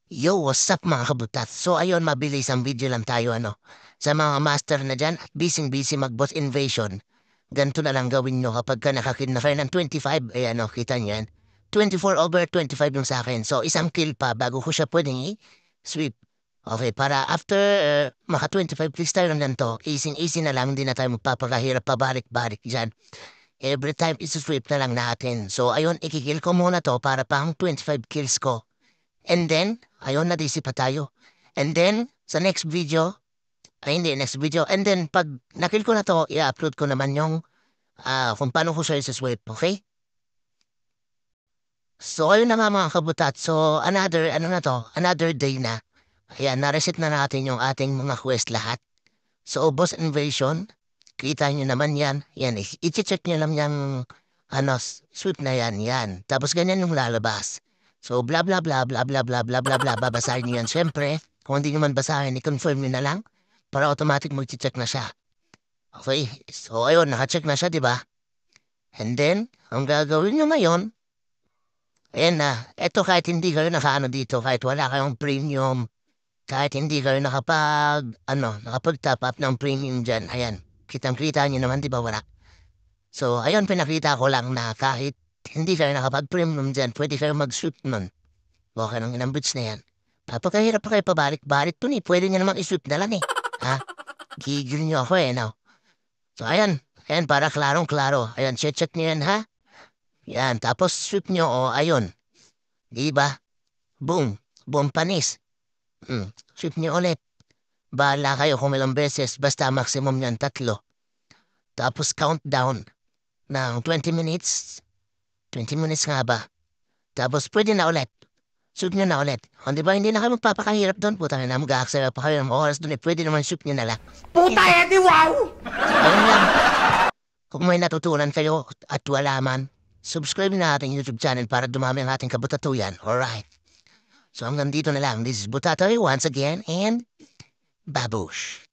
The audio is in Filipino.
Yo, what's up mga kabutat? So ayun, mabilis ang video lang tayo Sa mga master na dyan, busy-busy mag-boss invasion. Ganito na lang gawin nyo kapag ka nakakill na kayo ng 25. Ayan kita nyo yan. 24/25 yung sa akin. So isang kill pa bago ko siya pwedeng i-sweep. Okay, para after maka 25 kills tayo lang to, easy na lang, hindi na tayo magpapakahirap pabalik-balik dyan. Every time is-sweep na lang natin. So ayun, ikikill ko muna to para pang 25 kills ko. And then, ayun, nadisi pa tayo. And then, sa next video, ay hindi, next video. And then, pag nakil ko na to, i-upload ko naman yung kung paano ko siya isa-swipe, okay? So, ayun na nga mga kabutat. So, another day na. Ayan, na-reset na natin yung ating mga quest lahat. So, boss invasion, kita nyo naman yan. Yan, i-check nyo lang yung sweep na yan. Tapos ganyan yung lalabas. So, bla bla bla bla bla bla bla bla bla, babasahin nyo yan. Siyempre, kung hindi nyo man basahin, i-confirm nyo na lang para automatic mag-check na siya. Okay, so ayun, naka-check na siya, di ba? And then, ang gagawin nyo ngayon, ayan na, eto kahit hindi kayo nakaano dito, kahit wala kayong premium, kahit hindi kayo nakapag-top up ng premium dyan, ayan, kitang-kita nyo naman, di ba wala? So, ayun, pinakita ko lang na kahit hindi kayo nakapag-premium dyan, pwede kayo mag-shoot nun. Okay lang ilang bits na yan. Papakahirap pa kayo pabalik-balik dun eh. Pwede nyo namang i-sweep na lang eh. Ha? Gigil nyo ako eh, no? So, ayan. Ayan, para klarong-klaro. Ayan, check nyo yan, ha? Yan, tapos sweep nyo, o ayun. Di ba? Boom. Boom panis. Sweep nyo ulit. Bahala kayo kung ilang beses, basta maximum yan, 3. Tapos countdown ng 20 minutes. 20 minutes nga ba? Tapos pwede na ulit. Shoot nyo na ulit. O, di ba, hindi na kayo magpapakahirap doon. Puta na, mag-aaksaya pa kayo ng oras doon eh. Pwede naman shoot nyo na lang. Puta Eddie, wow! Ayun lang. Kung may natutunan kayo at wala man, subscribe na ating YouTube channel para dumami ang ating kabutatuyan. Alright. So hanggang dito na lang. This is Butatoy once again and babush.